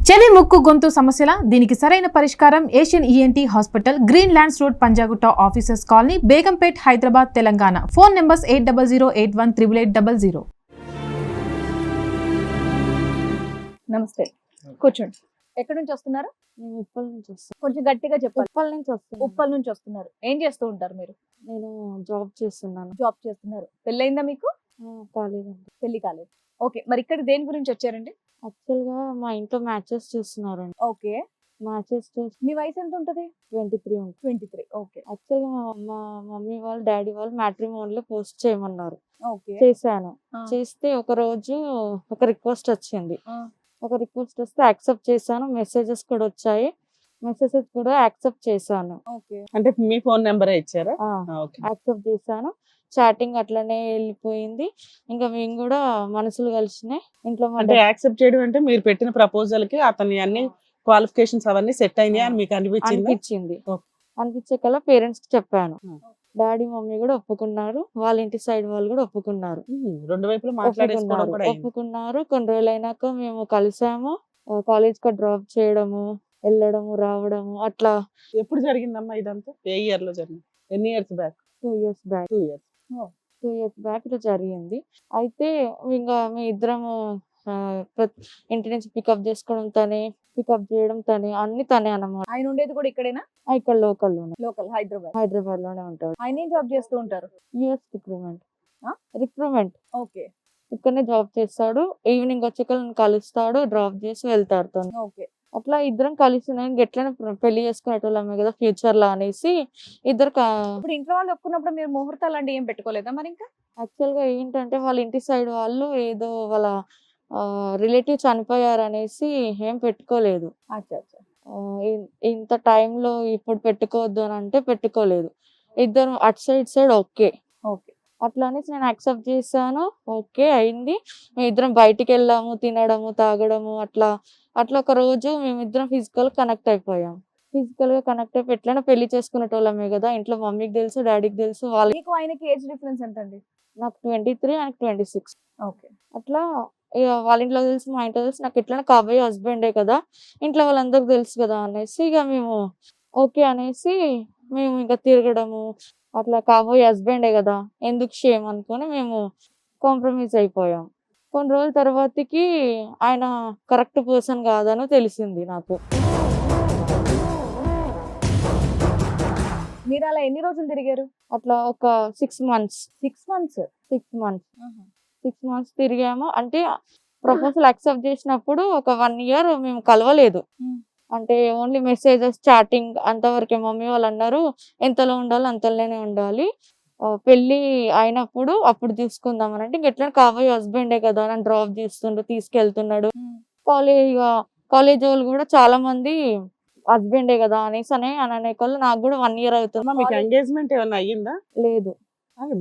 చెవి ముక్కు గొంతు సమస్యల దీనికి సరైన పరిష్కారం Asian ENT hospital, green lands road, Panjagutta, officers colony, Begumpet, Hyderabad, Telangana. Phone numbers 8008188800. నమస్తే, కూర్చోండి. ఎక్కడి నుంచి వస్తున్నారు? ఉప్పల్ నుంచి వస్తాను. కొంచెం గట్టిగా చెప్పాలి. ఉప్పల్ నుంచి వస్తాను. ఉప్పల్ నుంచి వస్తున్నారు. ఏం చేస్తూ ఉంటారు మీరు? నేను జాబ్ చేస్తున్నాను. జాబ్ చేస్తున్నారు. పెళ్ళయిందా మీకు? కాలేదండి. పెళ్లి కాలేదు. ఓకే, మరి ఇక్కడ దేని గురించి వచ్చారండి? యాక్చువల్ గా మా ఇంట్లో మ్యాచెస్ చూస్తున్నారండి. ఓకే, మ్యాచెస్ చూసి మీ వయసు ఎంత ఉంటుంది? 23 ఉంటుంది. 23. ఓకే యాక్చువల్ గా మా మమ్మీ వాళ్ళు డాడీ వాళ్ళు మ్యాట్రిమోనీలో పోస్ట్ చేయమన్నారు. ఓకే, చేశాను. ఆ. చేస్తే ఒక రోజు ఒక రిక్వెస్ట్ వచ్చింది. ఆ. ఒక రిక్వెస్ట్ వస్తే యాక్సెప్ట్ చేశాను. మెసేజెస్ కూడా వచ్చాయి. మెసేజెస్ కూడా యాక్సెప్ట్ చేశాను. ఓకే, అంటే మీ ఫోన్ నెంబర్ ఇచ్చారా? ఓకే. యాక్సెప్ట్ చేశాను. చాటింగ్ అట్లనే వెళ్ళిపోయింది. ఇంకా మేము కూడా మనసులు కలిసినాయి. ఇంట్లో మా అంటే యాక్సెప్ట్ చేయడం అంటే మీరు పెట్టిన ప్రపోజల్ కి అతని అన్ని క్వాలిఫికేషన్స్ అవన్నీ సెట్ అయినాయి అని మీకు అనిపించింది? అనిపించింది. ఓకే. అనిపించే కల్లా పేరెంట్స్ కి చెప్పాను. ఆ. డాడీ మమ్మీ కూడా ఒప్పుకున్నారు. వాళ్ళ ఇంటి సైడ్ వాళ్ళు కూడా ఒప్పుకున్నారు. రెండు వైపులు మాట్లాడేసుకోవడం కూడా అయింది. ఒప్పుకున్నారు. కొన్ని రోజులు అయినాక మేము కలిసాము. కాలేజ్ కి డ్రాప్ చేయడము, వెళ్ళడము, రావడము అట్లా ఎప్పుడు జరిగిందమ్మా ఇదంతా? ఏ ఇయర్ లో జరిగింది? ఎన్ని years back? 2 years back. 2 years. 2 years back ఇట్లా జరిగింది. అయితే ఇంకా మీ ఇద్దరము ఇంటి నుంచి పికప్ చేసుకోవడం తనే, పికప్ చేయడం తనే, అన్ని తనే అన్నమాట. ఆయన ఉండేది కూడా ఇక్కడేనా? ఇక్కడ లోకల్లోనే, లోకల్ హైదరాబాద్. హైదరాబాద్ లోనే ఉంటాడు. ఆయన ఏం జాబ్ చేస్తూ ఉంటారు? US recruitment. ఆ? రిక్రూట్మెంట్ ఓకే, ఇక్కడనే జాబ్ చేస్తాడు. ఈవినింగ్ వచ్చాక నన్ను కలుస్తాడు, డ్రాప్ చేసి వెళ్తాడు తను. ఓకే. అట్లా ఇద్దరం కలిసి నేను ఎట్లైనా పెళ్లి చేసుకునేటోళ్ళమే కదా ఫ్యూచర్ లో అనేసి ఇద్దరు ఇప్పుడు ఇంట్లో వాళ్ళు ఒప్పుకున్నప్పుడు మీరు ముహూర్తాలు అంటే ఏం పెట్టుకోలేదా మరి? ఇంకా యాక్చువల్ గా ఏంటంటే వాళ్ళ ఇంటి సైడ్ వాళ్ళు ఏదో వాళ్ళ రిలేటివ్ చనిపోయారు అనేసి ఏం పెట్టుకోలేదు. అచ్చా అచ్చా. ఇంత టైంలో ఇప్పుడు పెట్టుకోవద్దు అని అంటే పెట్టుకోలేదు. ఇద్దరు అటు సైడ్ ఓకే. ఓకే, అట్లా అనేసి నేను యాక్సెప్ట్ చేశాను. ఓకే అయింది. మేము ఇద్దరం బయటికి వెళ్ళాము, తినడము, తాగడము, అట్లా అట్లా ఒక రోజు మేమిద్దరం ఫిజికల్ కనెక్ట్ అయిపోయాం. ఫిజికల్ గా కనెక్ట్ అయిపోయి ఎట్లైనా పెళ్లి చేసుకునేటోళ్ళమే కదా. ఇంట్లో మమ్మీకి తెలుసు, డాడీకి తెలుసు. మీకు ఆయనకి ఏజ్ డిఫరెన్స్ ఎంత అండి? నాకు 23, ఆయనకు 26. ఓకే, అట్లా ఇక వాళ్ళ ఇంట్లో తెలుసు, మా ఇంట్లో తెలుసు. నాకు ఎట్లైనా కాబోయే హస్బెండే కదా, ఇంట్లో వాళ్ళందరికి తెలుసు కదా అనేసి ఇక మేము ఓకే అనేసి మేము ఇంకా తిరగడము, అట్లా కాబోయే హస్బెండే కదా ఎందుకు షేమ్ అనుకొని మేము కాంప్రమైజ్ అయిపోయాం. కొన్ని రోజుల తర్వాతకి ఆయన కరెక్ట్ పర్సన్ కాదని తెలిసింది నాకు. మీరు అలా ఎన్ని రోజులు తిరిగారు? అట్లా ఒక 6 months. 6 months. 6 months తిరిగాము. అంటే ప్రపోజల్ యాక్సెప్ట్ చేసినప్పుడు ఒక 1 year మేము కలవలేదు. అంటే ఓన్లీ మెసేజెస్, చాటింగ్ అంతవరకే. మమ్మీ వాళ్ళు అన్నారు ఎంతలో ఉండాలి అంతలోనే ఉండాలి, పెళ్లి అయినప్పుడు అప్పుడు చూసుకుందాం అని. అంటే ఇంకెట్లా కాబోయే హస్బెండే కదా, నన్ను డ్రాప్ చేస్తుండు, తీసుకెళ్తున్నాడు. కాలేజ్ వాళ్ళు కూడా చాలా మంది హస్బెండే కదా అనేసి అనే కళ్ళు నాకు కూడా 1 year అవుతుంది. మీకు ఎంగేజ్మెంట్ ఏమన్నా అయ్యిందా? లేదు.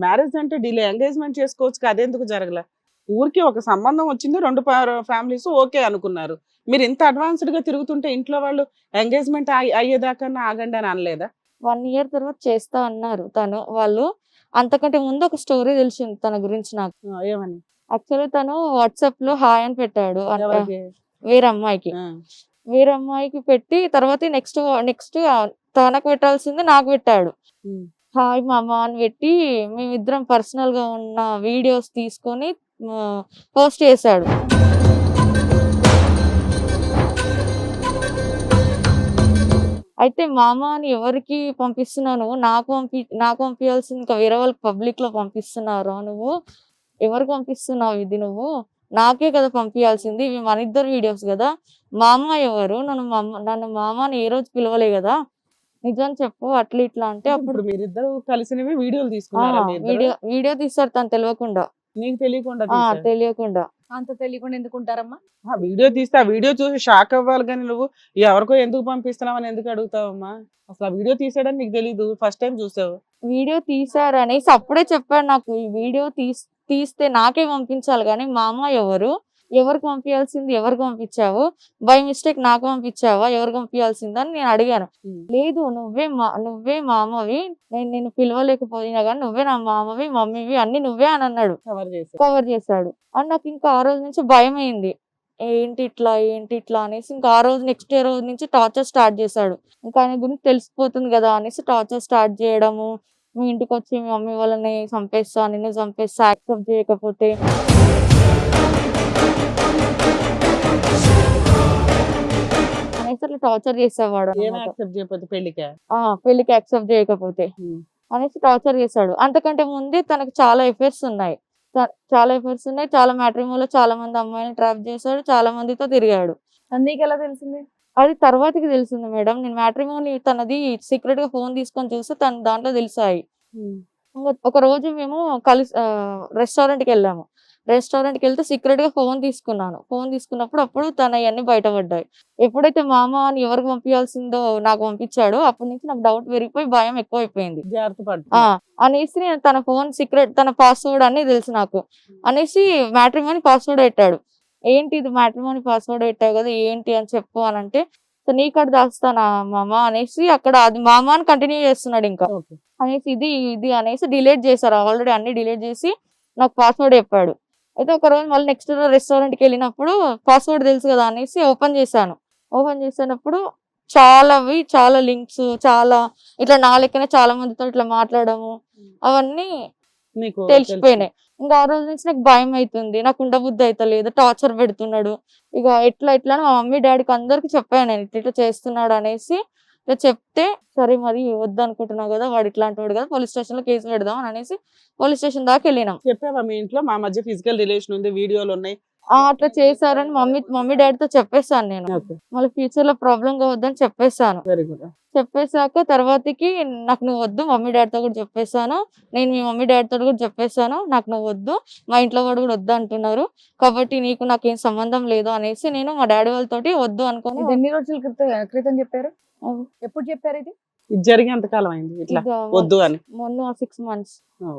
మ్యారేజ్ అంటే డిలే, ఎంగేజ్మెంట్ చేసుకోవచ్చు. అదెందుకు జరగలే? ఊరికి ఒక సంబంధం వచ్చింది, 2 ఫ్యామిలీస్ ఓకే అనుకున్నారు. మీరు ఇంత అడ్వాన్స్డ్ గా తిరుగుతుంటే ఇంట్లో వాళ్ళు ఎంగేజ్మెంట్ అయ్యేదాకా ఆగండి అని అనలేదా? 1 year తర్వాత చేస్తా అన్నారు తను వాళ్ళు. అంతకంటే ముందు ఒక స్టోరీ తెలిసింది తన గురించి నాకు. ఏమని? యాక్చువల్లీ తను వాట్సాప్ లో హాయ్ అని పెట్టాడు ఎవరికి? వేరే అమ్మాయికి. వేరే అమ్మాయికి పెట్టి తర్వాత నెక్స్ట్ తనకు పెట్టాల్సింది నాకు పెట్టాడు. హాయ్ మామా అని పెట్టి మేమిద్దరం పర్సనల్ గా ఉన్న వీడియోస్ తీసుకొని పోస్ట్ చేశాడు. అయితే మామ అని ఎవరికి పంపిస్తున్నాను? నాకు పంపించాల్సింది ఇంకా వేరే వాళ్ళకి పబ్లిక్ లో పంపిస్తున్నారు. నువ్వు ఎవరికి పంపిస్తున్నావు ఇది? నువ్వు నాకే కదా పంపించాల్సింది. ఇవి మన ఇద్దరు వీడియోస్ కదా. మామ ఎవరు? నన్ను మామ అని ఏ రోజు పిలవలే కదా, నిజం చెప్పు అట్లా ఇట్లా అంటే అప్పుడు మీరిద్దరు కలిసినవి వీడియోలు తీసుకున్నారా? వీడియో తీస్తారు తను తెలియకుండా. నీకు తెలియకుండా? తెలియకుండా. అంత తెలియకుండా ఎందుకుంటారమ్మా? వీడియో తీస్తే ఆ వీడియో చూసి షాక్ అవ్వాలి కానీ నువ్వు ఎవరికో ఎందుకు పంపిస్తున్నావు అని ఎందుకు అడుగుతావమ్మా? అసలు ఆ వీడియో తీసాడని నీకు తెలీదు, ఫస్ట్ టైం చూసావు. వీడియో తీసారు అనేసి అప్పుడే చెప్పాడు నాకు. ఈ వీడియో తీస్తే నాకే పంపించాలి కానీ మామ ఎవరు? ఎవరికి పంపించాల్సింది? ఎవరికి పంపించావు? బై మిస్టేక్ నాకు పంపించావా? ఎవరికి పంపించాల్సిందని నేను అడిగాను. లేదు నువ్వే మామవి, నేను పిలవలేకపోయినా కానీ నువ్వే నా మామవి, మమ్మీవి అన్ని నువ్వే అని అన్నాడు. కవర్ చేశాడు. అని నాకు ఇంకా ఆ రోజు నుంచి భయం అయింది. ఏంటి ఇట్లా అనేసి ఇంకా ఆ రోజు నెక్స్ట్ డే రోజు నుంచి టార్చర్ స్టార్ట్ చేశాడు. ఇంకా ఆయన గురించి తెలిసిపోతుంది కదా అనేసి టార్చర్ స్టార్ట్ చేయడము. మీ ఇంటికి వచ్చి మీ మమ్మీ వాళ్ళని చంపేస్తా, నిన్ను చంపేస్తా, యాక్సెప్ట్ చేయకపోతే అనేసి అట్లా టార్చర్ చేసేవాడు ఏం అన్నమాట. యాక్సెప్ట్ చేయకపోతే పెళ్లికా? పెళ్లికి యాక్సెప్ట్ చేయకపోతే అనేసి టార్చర్ చేశాడు. అంతకంటే ముందే తనకు చాలా ఎఫైర్స్ ఉన్నాయి. చాలా మ్యాట్రిమోనిలో చాలా మంది అమ్మాయిలను ట్రాప్ చేశాడు. చాలా మందితో తిరిగాడు. అది నీకు ఎలా తెలిసింది? అది తర్వాతకి తెలిసింది మేడం. నేను మ్యాట్రిమోని తనది సీక్రెట్ గా ఫోన్ తీసుకొని చూస్తే తన దాంట్లో తెలిసాయి. ఒక రోజు మేము కలిసి రెస్టారెంట్కి వెళ్ళాము. రెస్టారెంట్కి వెళ్తే సీక్రెట్ గా ఫోన్ తీసుకున్నాను. ఫోన్ తీసుకున్నప్పుడు అప్పుడు తన ఇవన్నీ బయటపడ్డాయి. ఎప్పుడైతే మామ అని ఎవరికి పంపించాల్సిందో నాకు పంపించాడో అప్పటి నుంచి నాకు డౌట్ పెరిగిపోయి భయం ఎక్కువైపోయింది. జాగ్రత్త పడు. అనేసి నేను తన ఫోన్ సీక్రెట్, తన పాస్వర్డ్ అన్ని తెలుసు నాకు అనేసి మ్యాట్రిమోని పాస్వర్డ్ పెట్టాడు. ఏంటి ఇది మ్యాట్రిమోని పాస్వర్డ్ పెట్టావు కదా ఏంటి అని చెప్పు అని అంటే, నీకడ దాస్తానా మామ అనేసి అక్కడ అది మామ అని కంటిన్యూ చేస్తున్నాడు. ఇంకా ఓకే. అనేసి ఇది అనేసి డిలీట్ చేశారు. ఆల్రెడీ అన్ని డిలీట్ చేసి నాకు పాస్వర్డ్ చెప్పాడు. అయితే ఒక రోజు మళ్ళీ నెక్స్ట్ రెస్టారెంట్కి వెళ్ళినప్పుడు పాస్వర్డ్ తెలుసు కదా అనేసి ఓపెన్ చేశాను. ఓపెన్ చేసినప్పుడు చాలా లింక్స్, చాలా ఇట్లా నా లెక్కనే చాలా మందితో ఇట్లా మాట్లాడము అవన్నీ నీకు తెలిసిపోయినాయి. ఇంకా ఆ రోజు నుంచి నాకు భయం అవుతుంది. నాకు ఉండబుద్ధి అయితే లేదు, టార్చర్ పెడుతున్నాడు. ఇక ఎట్లా మా మమ్మీ డాడీకి అందరికి చెప్పాను నేను ఇట్లా చేస్తున్నాడు అనేసి. ఇట్లా చెప్తే సరే మరి వద్దు అనుకుంటున్నావు కదా, వాడు ఇట్లాంటి వాడు కదా, పోలీస్ స్టేషన్ లో కేసు పెడదాం అని అనేసి పోలీస్ స్టేషన్ దాకా వెళ్ళినాం. చెప్పావా మీ ఇంట్లో మా మధ్య ఫిజికల్ రిలేషన్ ఉంది, వీడియోలు ఉన్నాయి? అట్లా చేశారని మమ్మీ డాడీతో చెప్పేసాను నేను. మళ్ళీ ఫ్యూచర్ లో ప్రాబ్లం కావద్దని చెప్పేసాను. Very good. చెప్పేశాక తర్వాతకి నాకు నువ్వు వద్దు, మమ్మీ డాడీతో కూడా చెప్పేశాను. నేను మీ మమ్మీ డాడీతో కూడా చెప్పేశాను నాకు నువ్వు వద్దు, మా ఇంట్లో వాడు కూడా వద్దు అంటున్నారు కాబట్టి నీకు నాకేం సంబంధం లేదు అనేసి నేను మా డాడీ వాళ్ళతోటి వద్దు అనుకుని. ఇది ఎన్ని రోజుల క్రితం చెప్పారు? ఎప్పుడు చెప్పారు ఇది? ఇది జరిగి ఎంతకాలం అయింది ఇట్లా వద్దు అని? మొన్న 6 months.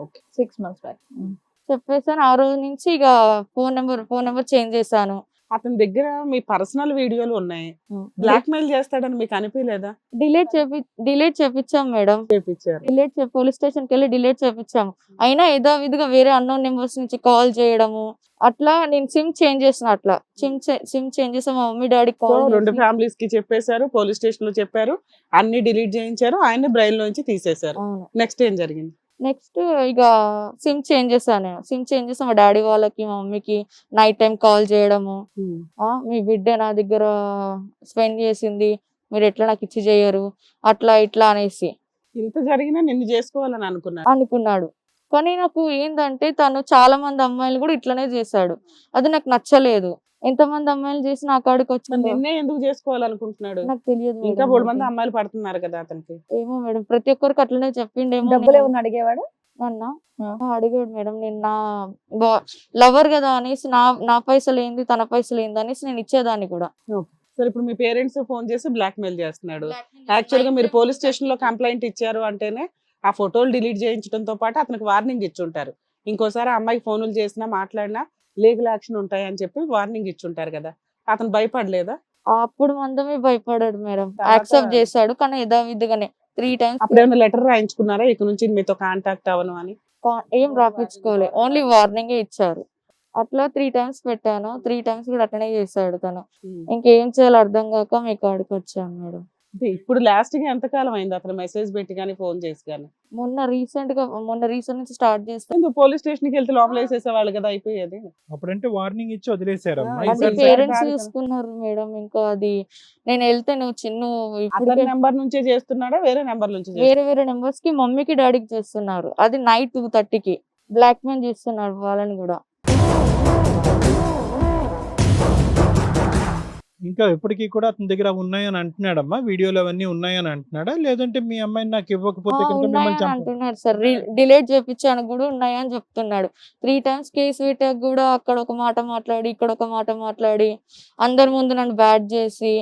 ఓకే. 6 months బ్యాక్ చెప్పేసాను. ఆ రోజు నుంచి ఇక ఫోన్ నెంబర్ చేంజ్ చేశాను. అతని దగ్గర మీ పర్సనల్ వీడియోలు ఉన్నాయి. బ్లాక్ మెయిల్ చేస్తాడని మీకు అనిపించలేదా? డిలీట్ చేపించాం మేడం. చేపించారు. పోలీస్ స్టేషన్ కి వెళ్ళి డిలీట్ చేపించాము. అయినా యథావిధిగా వేరే అన్నోన్ నెంబర్స్ నుంచి కాల్ చేయడము అట్లా నేను సిమ్ చేంజ్ చేసిన. అట్లా సిమ్ చేంజ్ చేసాం. మా మమ్మీ డాడీ కాల్ 2 ఫ్యామిలీస్ కి చెప్పేశారు, పోలీస్ స్టేషన్ లో చెప్పారు, అన్ని డిలీట్ చేయించారు, ఆయన బ్రైల్ లోంచి తీసేశారు. నెక్స్ట్ ఏం జరిగింది? నెక్స్ట్ ఇక సిమ్ చేంజ్ చేశాను నేను. సిమ్ చేంజ్ చేసి మా డాడీ వాళ్ళకి మా మమ్మీకి నైట్ టైం కాల్ చేయడము, మీ బిడ్డ నా దగ్గర స్పెండ్ చేసింది, మీరు ఎట్లా నాకు ఇచ్చి చేయరు అట్లా ఇట్లా అనేసి. ఇంత జరిగినా నిన్ను చేసుకోవాలని అనుకున్నాడు. కానీ నాకు ఏంటంటే తను చాలా మంది అమ్మాయిలు కూడా ఇట్లనే చేశాడు. అది నాకు నచ్చలేదు. ఎంతమంది అమ్మాయిలు చేసి నా కాడికి వచ్చింది. నిన్నే ఎందుకు చేసుకోవాలనుకుంటున్నాడు? నాకు తెలియదు. ఇంకా 3 మంది అమ్మాయిలు పడుతున్నారు కదా అతనికి. ఏమో మేడం, ప్రతి ఒక్కరికి అట్లనే చెప్పిండేమో. డబ్బులు ఏమన్నా అడిగేవాడు? అడిగాడు మేడం. నేను నా లవర్ కదా అనేసి నా పైసలు ఏంది తన పైసలు ఏంది అనేసి నేను ఇచ్చేదాన్ని కూడా. సరే, ఇప్పుడు మీ పేరెంట్స్ ఫోన్ చేసి బ్లాక్ మెయిల్ చేస్తున్నాడు. యాక్చువల్ గా మీరు పోలీస్ స్టేషన్ లో కంప్లైంట్ ఇచ్చారు అంటేనే ఆ ఫోటోలు డిలీట్ చేయించడంతో పాటు అతనికి వార్నింగ్ ఇచ్చుంటారు. ఇంకోసారి ఆ అమ్మాయికి ఫోన్లు చేసినా మాట్లాడినా లీగల్ యాక్షన్ ఉంటాయి అని చెప్పి వార్నింగ్ ఇచ్చుంటారు కదా. అతను భయపడలేదా? అప్పుడు మందమే భయపడాడు మేడం. యాక్సెప్ట్ చేశాడు కానీ యథావిధిగానే 3 times. అప్పుడేమైనా లెటర్ రాయించుకున్నారా ఇక నుంచి మీతో కాంటాక్ట్ అవ్వను అని? ఏం రాపించుకోలే, ఓన్లీ వార్నింగ్ ఇచ్చారు. అట్లా 3 times పెట్టాను. 3 times కూడా అట్లనే చేశాడు తను. ఇంకేం చేయాలో అర్థం కాక మీ కాడికి వచ్చాను మేడం. ఇప్పుడు లాస్ట్ గా ఎంతకాలం అయింది అతను మెసేజ్ పెట్టి కానీ ఫోన్ చేసి కానీ? మొన్న రీసెంట్ నుంచి స్టార్ట్ చేస్తాను. పోలీస్ స్టేషన్ కి వెళ్తే లోపల వేసేసేవాళ్ళు కదా, అయిపోయేది. అప్పుడంటే వార్నింగ్ ఇచ్చి వదిలేసారమ్మా. అది పేరెంట్స్ చూసుకున్నారు మేడం. ఇంకా అది నేను వెళ్తే అతని నెంబర్ నుంచే చేస్తున్నాడా వేరే నెంబర్ నుంచి? వేరే నెంబర్స్ కి మమ్మీకి డాడీకి చేస్తున్నారు. అది నైట్ 2:30కి బ్లాక్ మెయిల్ చేస్తున్నారు వాళ్ళని కూడా. ఇంకా ఇప్పటికీ కూడా అతని దగ్గర ఉన్నాయని అంటున్నాడమ్మా, వీడియోలు అవన్నీ ఉన్నాయని అంటున్నాడా, లేదంటే మీ అమ్మాయిని నాకు ఇవ్వకపోతే కనుక మిమ్మల్ని ఉన్నాయని అంటున్నాడు సార్. డిలీట్ చేపించాను కూడా ఉన్నాయని చెప్తున్నాడు. 3 times కేసు పెట్టాక కూడా అక్కడ ఒక మాట మాట్లాడి ఇక్కడ ఒక మాట మాట్లాడి అందరి ముందు నన్ను బ్యాడ్ చేసి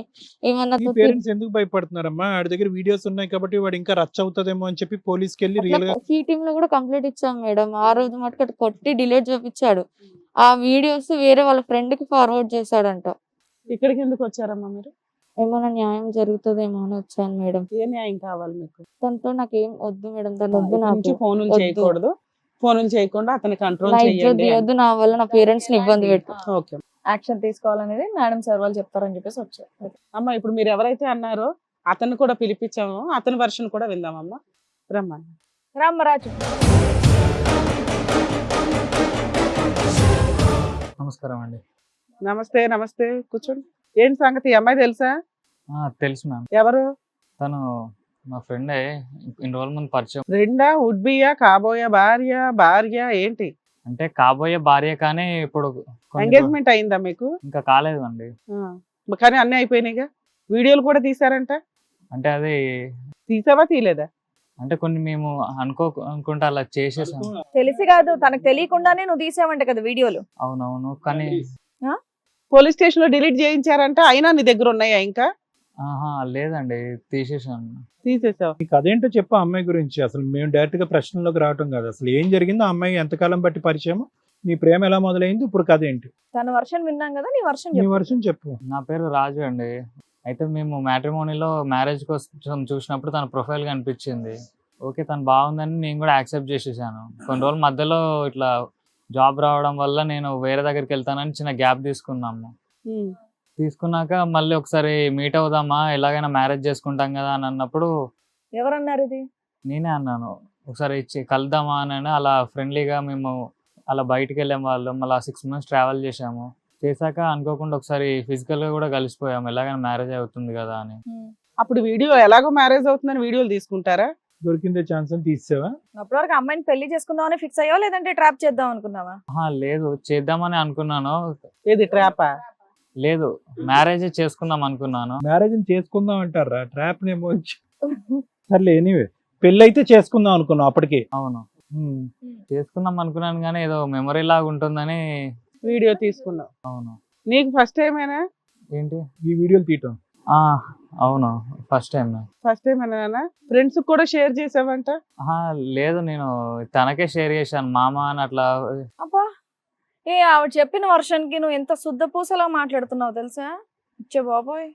ఏమన్నా. మీ పేరెంట్స్ ఎందుకు భయపడుతున్నారమ్మా? వాడి దగ్గర వీడియోస్ ఉన్నాయి కాబట్టి వాడు ఇంకా రచ్చ అవుతుందేమో అని చెప్పి పోలీస్కి వెళ్ళి రియల్ గా టీమ్ లో కూడా కంప్లైంట్ ఇచ్చాం మేడం. ఆ రోజు మటుకు కొట్టి డిలీట్ చేపించాడు. ఆ వీడియోస్ వేరే వాళ్ళ ఫ్రెండ్ కి ఫార్వర్డ్ చేశాడంట. ఇక్కడికి ఎందుకు వచ్చారమ్మా మీరు? ఏమైనా న్యాయం జరుగుతుందేమో అని వచ్చాను మేడం. ఏ న్యాయం కావాలి మీకు? తనతో నాకేం వద్దు మేడం. తను వద్దు, నాకు ఫోన్ చేయకూడదు, ఫోన్ చేయకుండా అతని కంట్రోల్ చేయండి. వద్దు, నా వల్ల నా పేరెంట్స్ ని ఇబ్బంది పెట్టు. ఓకే. యాక్షన్ తీసుకోవాలనేది మేడం సార్ వాళ్ళు చెప్తారని చెప్పేసి వచ్చారు. అమ్మ ఇప్పుడు మీరు ఎవరైతే అన్నారో అతన్ని కూడా పిలిపించాము, అతని వర్షన్ కూడా విందామమ్మా. రమ్మని. రామరాజు నమస్కారం అండి. నమస్తే నమస్తే, కూర్చోండి. ఏంటి సంగతి, ఈ అమ్మాయి తెలుసా? తెలుసు మ్యామ్. ఎవరు? తను మా ఫ్రెండే, ఇన్ని రోజుల ముందు పరిచయం. రెండా, వుడ్ బియా, కాబోయే భార్య, భార్య ఏంటి? అంటే కాబోయే భార్య, కానీ ఇప్పుడు ఎంగేజ్మెంట్ అయిందా మీకు? ఇంకా కాలేదు అండి. కానీ అన్నీ అయిపోయినాయిగా. వీడియోలు కూడా తీసారంట. అంటే అది తీసావా తీలేదా? అంటే కొన్ని మేము అనుకుంటే అలా చేసేసాం. తెలిసి కాదు, తనకు తెలియకుండానే నువ్వు తీసావంట కదా వీడియోలు. అవునవును, కానీ పోలీస్ స్టేషన్ లో డిలీట్ చేయించారంట, అయినా నీ దగ్గర ఉన్నాయా ఇంకా? లేదండి, తీసేసాను. తీసేసావు. నీకు అదేంటో చెప్పు అమ్మాయి గురించి. అసలు మేము డైరెక్ట్ గా ప్రశ్నలోకి రావటం కాదు, అసలు ఏం జరిగిందో, ఆ అమ్మాయి ఎంతకాలం బట్టి పరిచయం, నీ ప్రేమ ఎలా మొదలైంది, ఇప్పుడు కథ ఏంటి? తన వర్షన్ విన్నాం కదా, నీ వర్షన్ నీ వర్షం చెప్పు. నా పేరు రాజు అండి. అయితే మేము మ్యాట్రిమోనీలో మ్యారేజ్ కోసం చూసినప్పుడు తన ప్రొఫైల్ కనిపించింది. ఓకే, తను బాగుందని నేను కూడా యాక్సెప్ట్ చేసేసాను. కొన్ని రోజుల మధ్యలో ఇట్లా జాబ్ రావడం వల్ల నేను వేరే దగ్గరికి వెళ్తానని చిన్న గ్యాప్ తీసుకున్నాము. తీసుకున్నాక మళ్ళీ ఒకసారి మీట్ అవుదామా, ఎలాగైనా మ్యారేజ్ చేసుకుంటాం కదా అని అన్నప్పుడు ఎవరన్నారు ఇది? నేనే అన్నాను, ఒకసారి కలుద్దామా అని. అలా ఫ్రెండ్లీగా మేము అలా బయటికి వెళ్ళాం వాళ్ళం. అలా 6 months ట్రావెల్ చేసాము. చేశాక అనుకోకుండా ఒకసారి ఫిజికల్ గా కూడా కలిసిపోయాము, ఎలాగైనా మ్యారేజ్ అవుతుంది కదా అని. అప్పుడు వీడియో ఎలాగో మ్యారేజ్ అవుతుందని వీడియోలు తీసుకుంటారా? దొరికిందే ఛాన్స్ అని తీసావా? అప్పటి వరకు అమ్మాయిని పెళ్లి చేసుకుందామని ఫిక్స్ అయ్యావా, లేదంటే ట్రాప్ చేద్దాం అనుకున్నావా? లేదు, చేద్దామని అనుకున్నాను. ఏది ట్రాపా? లేదు, మ్యారేజ్ చేసుకుందాం అనుకున్నాను. మ్యారేజ్ చేసుకుందాం అంటారా? ట్రాప్ నేమో. సర్లే, ఎనీవే పెళ్ళి అయితే చేసుకుందాం అనుకున్నాం అప్పటికి. అవును, చేసుకుందాం అనుకున్నాను, కానీ ఏదో మెమరీ లాగా ఉంటుందని వీడియో తీసుకున్నావు. అవును. నీకు ఫస్ట్ టైమేనా ఏంటి ఈ వీడియోలు తీయటం? అవును, ఫస్ట్ టైం. ఫస్ట్ టైమేనా? ఫ్రెండ్స్ కూడా షేర్ చేసావంట? లేదు, నేను తనకే షేర్ చేశాను, మామ అని అట్లా. అబ్బా, ఆవిడ చెప్పిన వర్షన్ కి నువ్వు ఎంత శుద్ధ పూసలా మాట్లాడుతున్నావు తెలుసా? ఇచ్చే బాబోయ్.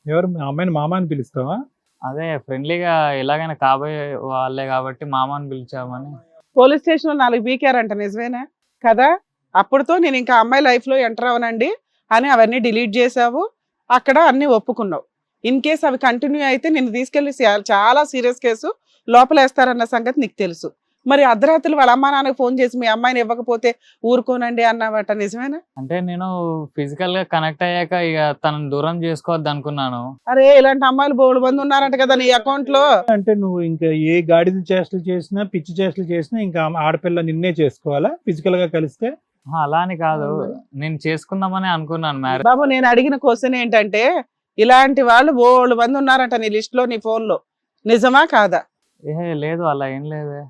ఎవరు అమ్మాయిని మామ అని పిలుస్తావా? అదే ఫ్రెండ్లీగా ఎలాగైనా కాబోయే వాళ్ళే కాబట్టి మామ అని పిలిచామని. పోలీస్ స్టేషన్ లో 4 పీకారంట, నిజమేనా కదా? అప్పుడుతో నేను ఇంకా అమ్మాయి లైఫ్ లో ఎంటర్ అవనండి అని అవన్నీ డిలీట్ చేసావు, అక్కడ అన్ని ఒప్పుకున్నావు. ఇన్ కేస్ అవి కంటిన్యూ అయితే నిన్ను తీసుకెళ్లి చాలా సీరియస్ కేసు లోపల వేస్తారన్న సంగతి నీకు తెలుసు. మరి అర్ధరాత్రులు వాళ్ళ అమ్మా నాన్నకి ఫోన్ చేసి మీ అమ్మాయిని ఇవ్వకపోతే ఊరుకోనండి అన్నావట, నిజమేనా? అంటే నేను ఫిజికల్ గా కనెక్ట్ అయ్యాక ఇక తనని దూరం చేసుకోవద్దు అనుకున్నాను. అరే, ఇలాంటి అమ్మాయిలు బోడు మంది ఉన్నారంట కదా నీ అకౌంట్ లో. అంటే నువ్వు ఇంకా ఏ గాడిద చేష్టలు చేసినా, పిచ్చి చేష్టలు చేసినా ఇంకా ఆడపిల్ల నిన్నే చేసుకోవాలా ఫిజికల్ గా కలిస్తే? అలా అని కాదు, నేను చేసుకుందామని అనుకున్నాను మ్యారేజ్. బాబు, నేను అడిగిన క్వశ్చన్ ఏంటంటే, ఇలాంటి వాళ్ళు బోడు మంది ఉన్నారంట నీ లిస్ట్ లో, నీ ఫోన్ లో, నిజమా కాదా? లేదు, అలా ఏం లేదే.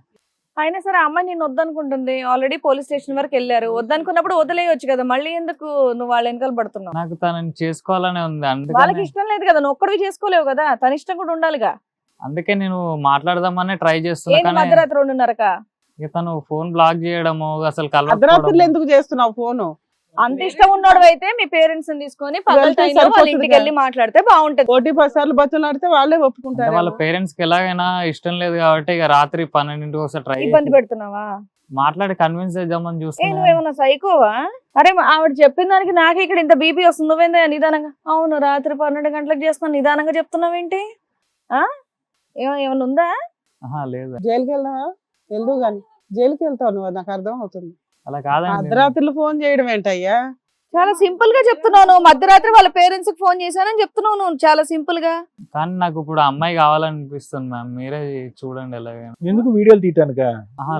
అయినా సరే ఆ అమ్మాయి నేను వద్దనుకుంటుంది. ఆల్రెడీ పోలీస్ స్టేషన్ వరకు వెళ్ళారు. వద్దనుకున్నప్పుడు వదిలేయొచ్చు కదా, మళ్ళీ ఎందుకు నువ్వు వాళ్ళ వెనకాల పడుతున్నావు? నాకు తనని చేసుకోవాలనే ఉంది, వాళ్ళకి అందుకని ఇష్టం లేదు కదా, నువ్వు ఒక్కడివి చేసుకోలేవు కదా, తన ఇష్టం కూడా ఉండాలిగా. అందుకే నేను మాట్లాడదామని ట్రై చేస్తున్నా. ఏంటి కానీ మధ్యరాత్రి 2:30కా? ఇక తను ఫోన్ బ్లాక్ చేయడము, అసలు అర్ధరాత్రులు కలవకపోవడము. ఎందుకు చేస్తున్నావు ఫోను? అంత ఇష్టం ఉన్నాడు అయితే మీ పేరెంట్స్ ని తీసుకొని పగల వెళ్తే టైంలో వాళ్ళ సరిపోతుందిగా. ఇంటికి వెళ్ళి మాట్లాడితే బాగుంటది. 1-10 బతులాడితే వాళ్ళే అంటే ఒప్పుకుంటారు. వాళ్ళ పేరెంట్స్ కి ఎలాగైనా ఇష్టం లేదు కాబట్టి ఇక రాత్రి 12 ఒకసారి ట్రై ఇబ్బంది పెడుతున్నావా? మాట్లాడి కన్విన్స్ చేద్దామని చూస్తున్నా. నువ్వేమన్నా సైకోవా? అరే ఆవిడ చెప్పిన దానికి నాకే ఇక్కడ ఇంత బీపీ వస్తుంది, నువ్వేందా నిదానంగా? అవును, రాత్రి 12 గంటలకు చేస్తున్నా, నిదానంగా చెప్తున్నావేంటి? ఏమన్నా ఉందా? లేదు, జైలుకి వెళ్దావా? వెళ్దు గాని జైలుకి వెళ్తావు నువ్వు, నాకు అర్థం అవుతుంది. అలా కాదండి. అర్ధరాత్రులు ఫోన్ చేయడం ఏంటయ్యా? చాలా సింపుల్ గా చెప్తున్నావు నువ్వు. మధ్యరాత్రి వాళ్ళ పేరెంట్స్ కి ఫోన్ చేశానని చెప్తున్నావు నువ్వు, చాలా సింపుల్ గా. కానీ నాకు ఇప్పుడు అమ్మాయి కావాలనిపిస్తుంది మ్యామ్, మీరే చూడండి ఎలాగైనా. ఎందుకు వీడియోలు తీయటానికా?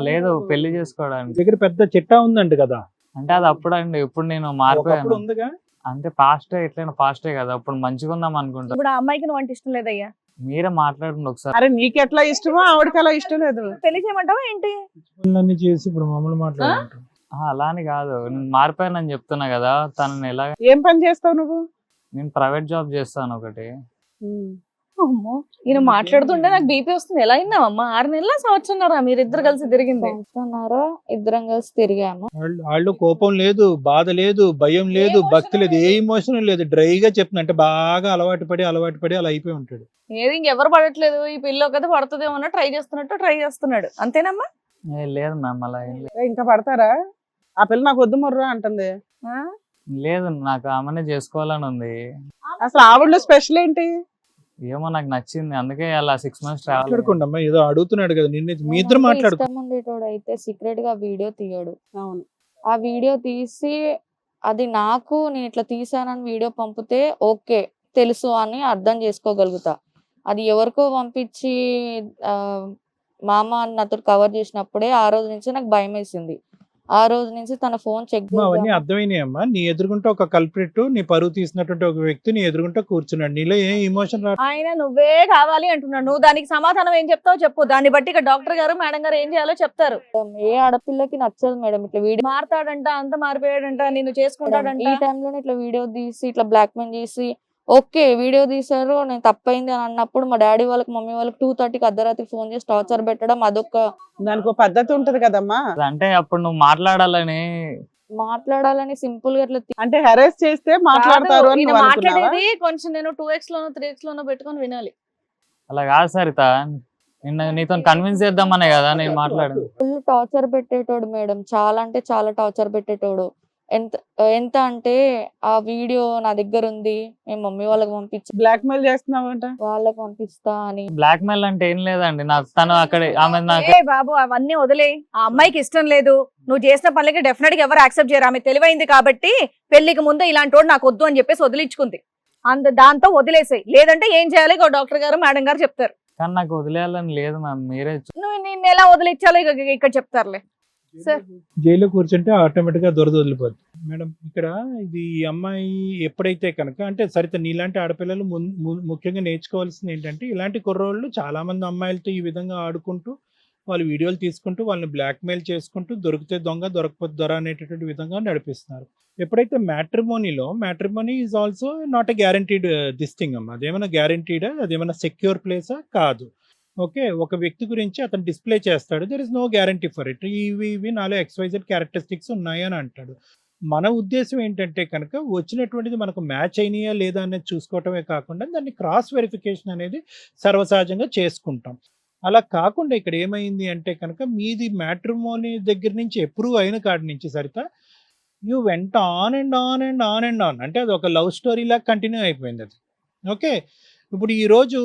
లేదు, పెళ్లి చేసుకోవడానికి. దగ్గర పెద్ద చిట్టా ఉందంట కదా. అంటే అది అప్పుడండి, ఇప్పుడు నేను ఒకప్పుడు మారిపోయాను. ఉందిగా. అంటే పాస్టే, ఎట్లయినా పాస్టే కదా, ఇప్పుడు మంచిగా ఉందాం అనుకుంటా. ఇప్పుడు ఆ అమ్మాయికి నువ్వు అంటే ఇష్టం లేదయ్యా? మీరే మాట్లాడండి ఒకసారి. అరే, నీకెట్లా ఇష్టమో ఆవిడకి అలా ఇష్టం లేదు. పెళ్లి చేయమంటావా ఏంటి? పనులన్నీ చేసి ఇప్పుడు మమ్మల్ని మాట్లాడుకుంటాం. అలా అని కాదు, నేను మారిపోయానని చెప్తున్నా కదా. తనని ఎలా, ఏం పని చేస్తావు నువ్వు? నేను ప్రైవేట్ జాబ్ చేస్తాను ఒకటి. అమ్మో, ఈయన మాట్లాడుతుంటే నాకు బీపీ వస్తుంది. ఎలా అయినావమ్మా? 6 నెలల సంవత్సరంన్నర మీరిద్దరు కలిసి తిరిగింది? సంవత్సరంన్నర ఇద్దరం కలిసి తిరిగాము. వాళ్ళు కోపం లేదు, బాధ లేదు, భయం లేదు, భక్తి లేదు, ఏ ఇమోషన్ లేదు. డ్రైగా చెప్తున్నా, అంటే బాగా అలవాటు పడి అలా అయిపోయి ఉంటాడు. ఏది ఇంకెవరు పడట్లేదు, ఈ పిల్ల కదా పడుతుందేమో ట్రై చేస్తున్నాడు, అంతేనమ్మా? లేదు మ్యామ్, అలా ఏం లేదు. ఇంకా పడతారా? ఆ పిల్ల నాకు వద్దు మొర్రా అంటుంది. లేదు, నాకు ఆమెనే చేసుకోవాలని ఉంది. అసలు ఆవిడలో స్పెషల్ ఏంటి? ఏమో నాకు నచ్చింది, అందుకే అలా 6 months ట్రావెల్. మాట్లాడుకోండి అమ్మా, ఏదో అడుగుతున్నాడు కదా నిన్ను, మీ ఇద్దరు నేనంటే మాట్లాడుకో. ఇష్టం ఉండేటోడు అయితే సీక్రెట్ గా వీడియో తీయడు. అవును. ఆ వీడియో తీసి అది నాకు నేను ఇట్లా తీసానని వీడియో పంపితే ఓకే, తెలుసు అని అర్థం చేసుకోగలుగుతా. అది ఎవరికో పంపించి మామ అని నాతో కవర్ చేసినప్పుడే ఆ రోజు నుంచి నాకు భయం వేసింది. ఆ రోజు నుంచి తన ఫోన్ చెక్ అమ్మా, అవన్నీ అర్థమైనాయి అమ్మా. నీ ఎదురుగుంటే ఒక కల్ప్రిట్, నీ పరువు తీసినటువంటి ఒక వ్యక్తి నీ ఎదురుగుంటే కూర్చున్నాడు, నీలో ఏం ఇమోషన్ రా. ఆయన నువ్వే కావాలి అంటున్నాడు, నువ్వు దానికి సమాధానం ఏం చెప్తావు చెప్పు. దాన్ని బట్టి ఇక డాక్టర్ గారు మేడం గారు ఏం చేయాలో చెప్తారు. ఏ ఆడపిల్లకి నచ్చదు మేడం ఇట్లా వీడియో. మారతాడంట, అంత మారిపోయాడంట, నిన్ను చేసుకుంటాడంట. ఈ టైంలోనే ఇట్లా వీడియో తీసి ఇట్లా బ్లాక్ మెయిల్ చేసి ఓకే వీడియో తీసారు నేను తప్పైంది అని అన్నప్పుడు మా డాడీ వాళ్ళకి మమ్మీ వాళ్ళకి 2:30కి అర్ధరాత్రికి ఫోన్ చేసి టార్చర్ పెట్టడం అదొక దానికి ఒక పద్ధతి ఉంటది కదమ్మా. అంటే అప్పుడు నువ్వు మాట్లాడాలని సింపుల్ గా ఇట్లా అంటే హెరాస్ చేస్తే మాట్లాడతారు అని ఈయన నువ్వు అనుకున్నావా? మాట్లాడేది కొంచెం నేను 2x లోనో 3x లోనో పెట్టుకొని వినాలి. అలా కాదు సరిత, నిన్న నీతో కన్విన్స్ చేద్దామనే కదా నేను మాట్లాడాను. ఫుల్ టార్చర్ పెట్టేటోడు మేడం, చాలా అంటే చాలా టార్చర్ పెట్టేటోడు. ఎంత ఎంత అంటే ఆ వీడియో నా దగ్గర ఉంది, మేము మమ్మీ వాళ్ళకి పంపించి బ్లాక్ మెయిల్ చేస్తున్నావంట. వాళ్ళకి పంపిస్తా అని. బ్లాక్ మెయిల్ అంటే ఏం లేదండి, నాకు తను అక్కడ ఆమె నాకు ఏ బాబు అవన్నీ వదిలే. ఆ అమ్మాయికి ఇష్టం లేదు, నువ్వు చేసిన పనులకి డెఫినెట్ గా ఎవరు యాక్సెప్ట్ చేయరు. ఆమె తెలివైంది కాబట్టి పెళ్లికి ముందు ఇలాంటి వాడు నాకు వద్దు అని చెప్పేసి వదిలించుకుంది. దాంతో వదిలేసాయి. లేదంటే ఏం చేయాలి ఇక డాక్టర్ గారు మేడం గారు చెప్తారు. కానీ నాకు వదిలేయాలని లేదు మ్యామ్, మీరే నువ్వు నిన్ను ఎలా వదిలించాలో ఇక్కడ చెప్తారులే. సార్ జైల్లో కూర్చుంటే ఆటోమేటిక్ గా దొరద వదిలిపోద్ది మేడం. ఇక్కడ ఇది ఈ అమ్మాయి ఎప్పుడైతే కనుక, అంటే సరిత నీలాంటి ఆడపిల్లలు ముఖ్యంగా నేర్చుకోవాల్సింది ఏంటంటే, ఇలాంటి కుర్రోళ్ళు చాలా మంది అమ్మాయిలతో ఈ విధంగా ఆడుకుంటూ వాళ్ళు వీడియోలు తీసుకుంటూ వాళ్ళని బ్లాక్మెయిల్ చేసుకుంటూ దొరికితే దొంగ దొరకపోతే దొర అనేటటువంటి విధంగా నడిపిస్తున్నారు. ఎప్పుడైతే matrimony is also not a guaranteed this thing అమ్మ. అదేమైనా గ్యారంటీడా, అదేమైనా సెక్యూర్ ప్లేసా కాదు. ఓకే, ఒక వ్యక్తి గురించి అతను డిస్ప్లే చేస్తాడు, there is no guarantee for it. ఇవి నాలో XYZ క్యారెక్టరిస్టిక్స్ ఉన్నాయి అని అంటాడు. మన ఉద్దేశం ఏంటంటే కనుక వచ్చినటువంటిది మనకు మ్యాచ్ అయినాయా లేదా అనేది చూసుకోవటమే కాకుండా దాన్ని క్రాస్ వెరిఫికేషన్ అనేది సర్వసహజంగా చేసుకుంటాం. అలా కాకుండా ఇక్కడ ఏమైంది అంటే కనుక, మీది మ్యాట్రిమోనీ దగ్గర నుంచి అప్రూవ్ అయిన కాడి నుంచి సరిత యూ వెంట on and on and on and on, అంటే అది ఒక లవ్ స్టోరీ లాగా కంటిన్యూ అయిపోయింది అది. ఓకే, ఇప్పుడు ఈరోజు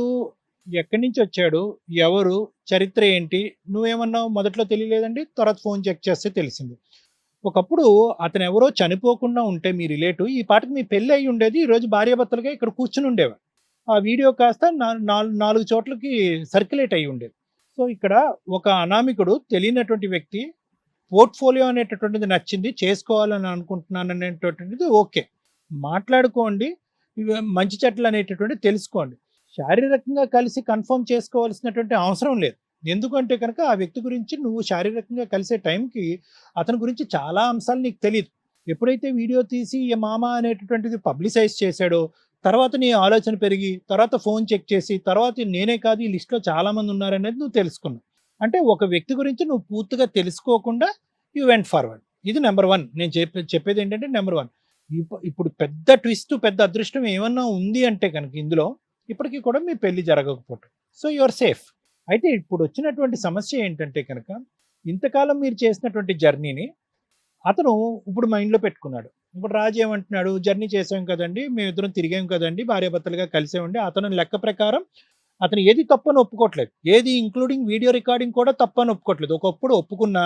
ఎక్కడి నుంచి వచ్చాడు, ఎవరు, చరిత్ర ఏంటి, నువ్వేమన్నావు మొదట్లో తెలియలేదండి, తర్వాత ఫోన్ చెక్ చేస్తే తెలిసింది. ఒకప్పుడు అతను ఎవరో చనిపోకుండా ఉంటే మీ రిలేటివ్, ఈ పాటకి మీ పెళ్ళి అయి ఉండేది, ఈరోజు భార్యాభర్తలుగా ఇక్కడ కూర్చుని ఉండేవారు. ఆ వీడియో కాస్త 4 చోట్లకి సర్క్యులేట్ అయి ఉండేది. సో ఇక్కడ ఒక అనామికుడు, తెలియనటువంటి వ్యక్తి, పోర్ట్ఫోలియో అనేటటువంటిది నచ్చింది, చేసుకోవాలని అనుకుంటున్నాను అనేటటువంటిది ఓకే, మాట్లాడుకోండి, మంచి చెట్లు అనేటటువంటిది తెలుసుకోండి. శారీరకంగా కలిసి కన్ఫర్మ్ చేసుకోవాల్సినటువంటి అవసరం లేదు. ఎందుకంటే కనుక ఆ వ్యక్తి గురించి నువ్వు శారీరకంగా కలిసే టైంకి అతని గురించి చాలా అంశాలు నీకు తెలియదు. ఎప్పుడైతే వీడియో తీసి ఈ మామ అనేటటువంటిది పబ్లిసైజ్ చేశాడో, తర్వాత నీ ఆలోచన పెరిగి, తర్వాత ఫోన్ చెక్ చేసి, తర్వాత నేనే కాదు ఈ లిస్ట్లో చాలామంది ఉన్నారనేది నువ్వు తెలుసుకున్నావు. అంటే ఒక వ్యక్తి గురించి నువ్వు పూర్తిగా తెలుసుకోకుండా యూ వెంట్ ఫార్వర్డ్. ఇది నెంబర్ 1. నేను చెప్పేది ఏంటంటే నెంబర్ 1. ఇప్పుడు పెద్ద ట్విస్ట్, పెద్ద అదృష్టం ఏమన్నా ఉంది అంటే కనుక ఇందులో ఇప్పటికీ కూడా మీ పెళ్లి జరగకపోవటం. So you are safe. అయితే ఇప్పుడు వచ్చినటువంటి సమస్య ఏంటంటే కనుక, ఇంతకాలం మీరు చేసినటువంటి జర్నీని అతను ఇప్పుడు మైండ్లో పెట్టుకున్నాడు. ఇప్పుడు రాజు ఏమంటున్నాడు, జర్నీ చేసాం కదండి, మేమిద్దరం తిరిగాం కదండి, భార్యాభర్తలుగా కలిసామండి. అతను లెక్క ప్రకారం అతను ఏది తప్పని ఒప్పుకోవట్లేదు, ఏది ఇంక్లూడింగ్ వీడియో రికార్డింగ్ కూడా తప్పని ఒప్పుకోవట్లేదు. ఒకప్పుడు ఒప్పుకున్నా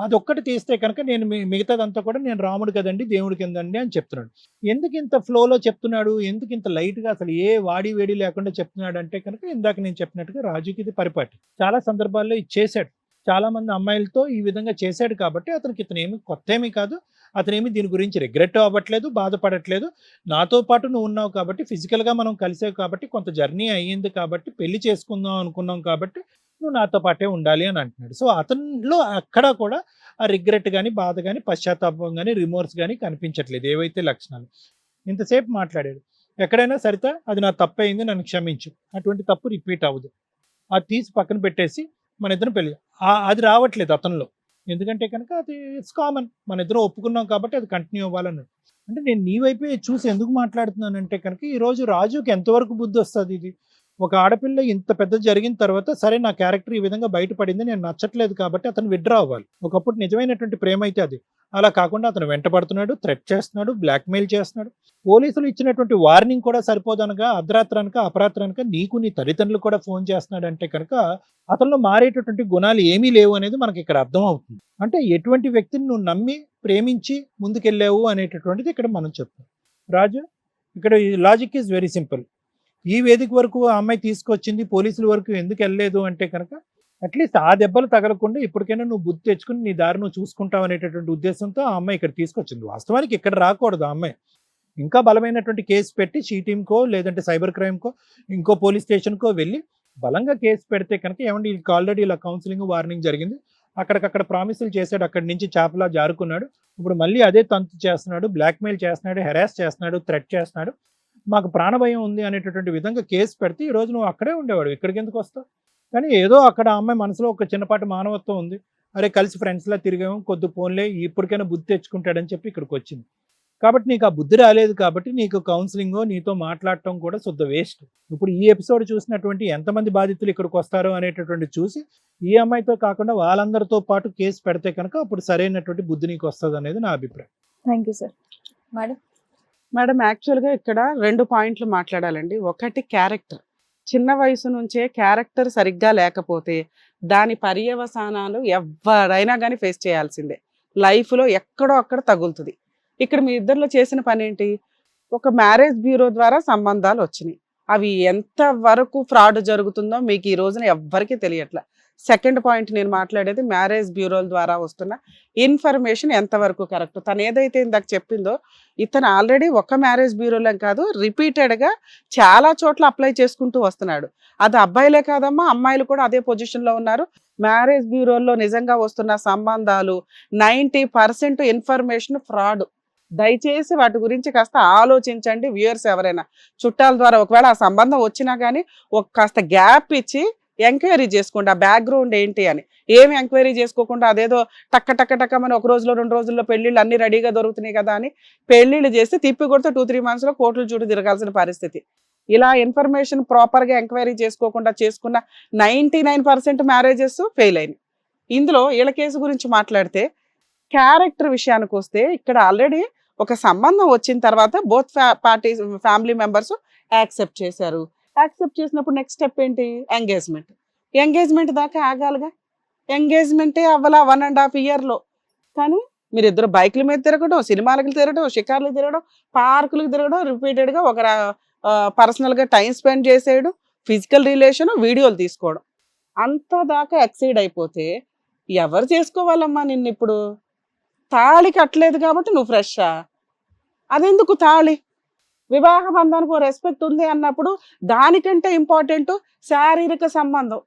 అదొక్కటి తీస్తే కనుక నేను మిగతాదంతా కూడా నేను రాముడు కదండి, దేవుడి కిందండి అని చెప్తున్నాడు. ఎందుకు ఇంత ఫ్లోలో చెప్తున్నాడు, ఎందుకు ఇంత లైట్గా, అసలు ఏ వాడి వేడి లేకుండా చెప్తున్నాడు అంటే కనుక, ఇందాక నేను చెప్పినట్టుగా రాజుకి ఇది పరిపాటి. చాలా సందర్భాల్లో ఇది చేశాడు, చాలా మంది అమ్మాయిలతో ఈ విధంగా చేశాడు. కాబట్టి అతనికి ఇతను ఏమి కొత్త ఏమీ కాదు, అతనేమి దీని గురించి రిగ్రెట్ అవ్వట్లేదు, బాధపడట్లేదు. నాతో పాటు నువ్వు ఉన్నావు కాబట్టి, ఫిజికల్గా మనం కలిసావు కాబట్టి, కొంత జర్నీ అయ్యింది కాబట్టి, పెళ్లి చేసుకుందాం అనుకున్నాం కాబట్టి నువ్వు నాతో పాటే ఉండాలి అని అంటున్నాడు. సో అతనిలో అక్కడ కూడా ఆ రిగ్రెట్ కానీ, బాధ కానీ, పశ్చాత్తాపం కానీ, రిమోర్స్ కానీ కనిపించట్లేదు. ఏవైతే లక్షణాలు ఇంతసేపు మాట్లాడాడు, ఎక్కడైనా సరిత అది నా తప్పు అయింది, నన్ను క్షమించు, అటువంటి తప్పు రిపీట్ అవ్వదు, అది తీసి పక్కన పెట్టేసి మన ఇద్దరం పెళ్ళి, అది రావట్లేదు అతనిలో. ఎందుకంటే కనుక అది ఇట్స్ కామన్, మన ఇద్దరం ఒప్పుకున్నాం కాబట్టి అది కంటిన్యూ అవ్వాలన్నట్టు. అంటే నేను నీ వైపే చూసి ఎందుకు మాట్లాడుతున్నానంటే కనుక, ఈరోజు రాజుకి ఎంతవరకు బుద్ధి వస్తుంది, ఇది ఒక ఆడపిల్ల ఇంత పెద్ద జరిగిన తర్వాత సరే నా క్యారెక్టర్ ఈ విధంగా బయటపడింది, నేను నచ్చట్లేదు కాబట్టి అతను విత్డ్రా అవ్వాలి. ఒకప్పుడు నిజమైనటువంటి ప్రేమ అయితే అది. అలా కాకుండా అతను వెంటబడుతున్నాడు, థ్రెట్ చేస్తున్నాడు, బ్లాక్మెయిల్ చేస్తున్నాడు. పోలీసులు ఇచ్చినటువంటి వార్నింగ్ కూడా సరిపోదనగా అర్ధరాత్రనక అపరాత్రనక నీకు నీ తల్లిదండ్రులు కూడా ఫోన్ చేస్తున్నాడు అంటే కనుక అతనిలో మారేటటువంటి గుణాలు ఏమీ లేవు అనేది మనకి ఇక్కడ అర్థం అవుతుంది. అంటే ఎటువంటి వ్యక్తిని నువ్వు నమ్మి ప్రేమించి ముందుకెళ్ళావు అనేటటువంటిది ఇక్కడ మనం చెప్తాం. రాజు, ఇక్కడ లాజిక్ ఈజ్ వెరీ సింపుల్. ఈ వేదిక వరకు ఆ అమ్మాయి తీసుకొచ్చింది, పోలీసుల వరకు ఎందుకు వెళ్ళలేదు అంటే కనుక అట్లీస్ట్ ఆ దెబ్బలు తగలకుండా ఇప్పటికైనా నువ్వు బుద్ధి తెచ్చుకుని నీ దారి నువ్వు చూసుకుంటావు అనేటటువంటి ఉద్దేశంతో ఆ అమ్మాయి ఇక్కడ తీసుకొచ్చింది. వాస్తవానికి ఇక్కడ రాకూడదు ఆ అమ్మాయి. ఇంకా బలమైనటువంటి కేసు పెట్టి షీటీమ్కో లేదంటే సైబర్ క్రైమ్కో ఇంకో పోలీస్ స్టేషన్కో వెళ్ళి బలంగా కేసు పెడితే కనుక ఏమంటే వీళ్ళకి ఆల్రెడీ ఇలా కౌన్సిలింగ్ వార్నింగ్ జరిగింది, అక్కడికక్కడ ప్రామిసులు చేశాడు, అక్కడి నుంచి చేపలా జారుకున్నాడు, ఇప్పుడు మళ్ళీ అదే తంతు చేస్తున్నాడు, బ్లాక్మెయిల్ చేస్తున్నాడు, హెరాస్ చేస్తున్నాడు, థ్రెట్ చేస్తున్నాడు, మాకు ప్రాణభయం ఉంది అనేటటువంటి విధంగా కేసు పెడితే ఈ రోజు నువ్వు అక్కడే ఉండేవాడు, ఇక్కడికి ఎందుకు వస్తావు? కానీ ఏదో అక్కడ ఆ అమ్మాయి మనసులో ఒక చిన్నపాటి మానవత్వం ఉంది, అరే కలిసి ఫ్రెండ్స్లా తిరిగాము, కొద్ది ఫోన్లే ఇప్పటికైనా బుద్ధి తెచ్చుకుంటాడని చెప్పి ఇక్కడికి వచ్చింది. కాబట్టి నీకు ఆ బుద్ధి రాలేదు కాబట్టి నీకు కౌన్సిలింగో నీతో మాట్లాడటం కూడా శుద్ధ వేస్ట్. ఇప్పుడు ఈ ఎపిసోడ్ చూసినటువంటి ఎంతమంది బాధితులు ఇక్కడికి వస్తారో అనేటటువంటి చూసి ఈ అమ్మాయితో కాకుండా వాళ్ళందరితో పాటు కేసు పెడితే కనుక అప్పుడు సరైనటువంటి బుద్ధి నీకు వస్తుంది అనేది నా అభిప్రాయం. Thank you sir. Madam, madam యాక్చువల్గా ఇక్కడ 2 పాయింట్లు మాట్లాడాలండి. ఒకటి క్యారెక్టర్. చిన్న వయసు నుంచే క్యారెక్టర్ సరిగ్గా లేకపోతే దాని పర్యవసానాలు ఎవరైనా కానీ ఫేస్ చేయాల్సిందే. లైఫ్లో ఎక్కడో అక్కడ తగులుతుంది. ఇక్కడ మీ ఇద్దరిలో చేసిన పని ఏంటి? ఒక మ్యారేజ్ బ్యూరో ద్వారా సంబంధాలు వచ్చినాయి. అవి ఎంత వరకు ఫ్రాడ్ జరుగుతుందో మీకు ఈ రోజున ఎవ్వరికీ తెలియట్లే. సెకండ్ పాయింట్ నేను మాట్లాడేది మ్యారేజ్ బ్యూరోల ద్వారా వస్తున్న ఇన్ఫర్మేషన్ ఎంతవరకు కరెక్ట్. తను ఏదైతే ఇందాక చెప్పిందో ఇతను ఆల్రెడీ ఒక మ్యారేజ్ బ్యూరోలో కాదు రిపీటెడ్గా చాలా చోట్ల అప్లై చేసుకుంటూ వస్తున్నాడు. అది అబ్బాయిలే కాదమ్మా, అమ్మాయిలు కూడా అదే పొజిషన్లో ఉన్నారు. మ్యారేజ్ బ్యూరోల్లో నిజంగా వస్తున్న సంబంధాలు 90% ఇన్ఫర్మేషన్ ఫ్రాడ్. దయచేసి వాటి గురించి కాస్త ఆలోచించండి వ్యూయర్స్. ఎవరైనా చుట్టాల ద్వారా ఒకవేళ ఆ సంబంధం వచ్చినా కానీ ఒక కాస్త గ్యాప్ ఇచ్చి ఎంక్వైరీ చేసుకోండి, ఆ బ్యాక్గ్రౌండ్ ఏంటి అని. ఏమి ఎంక్వైరీ చేసుకోకుండా అదేదో టక్క టక్క టక్కమని ఒక రోజులో 2 రోజుల్లో పెళ్ళిళ్ళు అన్ని రెడీగా దొరుకుతున్నాయి కదా అని పెళ్ళిళ్ళు చేస్తే తిప్పి కొడితే 2-3 monthsలో కోర్టుల చుట్టూ తిరగాల్సిన పరిస్థితి. ఇలా ఇన్ఫర్మేషన్ ప్రాపర్గా ఎంక్వైరీ చేసుకోకుండా చేసుకున్న 99% మ్యారేజెస్ ఫెయిల్ అయినాయి. ఇందులో వీళ్ళ కేసు గురించి మాట్లాడితే క్యారెక్టర్ విషయానికి వస్తే ఇక్కడ ఆల్రెడీ ఒక సంబంధం వచ్చిన తర్వాత both parties family members accept చేశారు. యాక్సెప్ట్ చేసినప్పుడు నెక్స్ట్ స్టెప్ ఏంటి? ఎంగేజ్మెంట్. ఎంగేజ్మెంట్ దాకా ఆగాలిగా. ఎంగేజ్మెంటే అవ్వాల 1.5 yearలో. కానీ మీరిద్దరు బైకుల మీద తిరగడం, సినిమాలకు తిరగడం, షికార్లకు తిరగడం, పార్కులకు తిరగడం, రిపీటెడ్గా ఒక పర్సనల్గా టైం స్పెండ్ చేసేయడం, ఫిజికల్ రిలేషన్, వీడియోలు తీసుకోవడం, అంత దాకా ఎక్సీడ్ అయిపోతే ఎవరు చేసుకోవాలమ్మా నిన్ను? ఇప్పుడు తాళి కట్టలేదు కాబట్టి నువ్వు ఫ్రెషా? అదెందుకు తాళి? వివాహ బంధానికి రెస్పెక్ట్ ఉంది అన్నప్పుడు దానికంటే ఇంపార్టెంట్ శారీరక సంబంధం.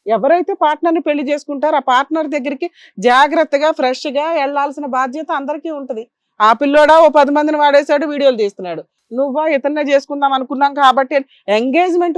ఎవరైతే పార్ట్నర్ని పెళ్లి చేసుకుంటారో ఆ పార్ట్నర్ దగ్గరికి జాగ్రత్తగా ఫ్రెష్గా వెళ్ళాల్సిన బాధ్యత అందరికీ ఉంటుంది. ఆ పిల్లోడా ఓ 10 మందిని వాడేశాడు, వీడియోలు తీస్తున్నాడు, నువ్వా ఇతన్నే చేసుకుందాం అనుకున్నాం కాబట్టి ఎంగేజ్మెంట్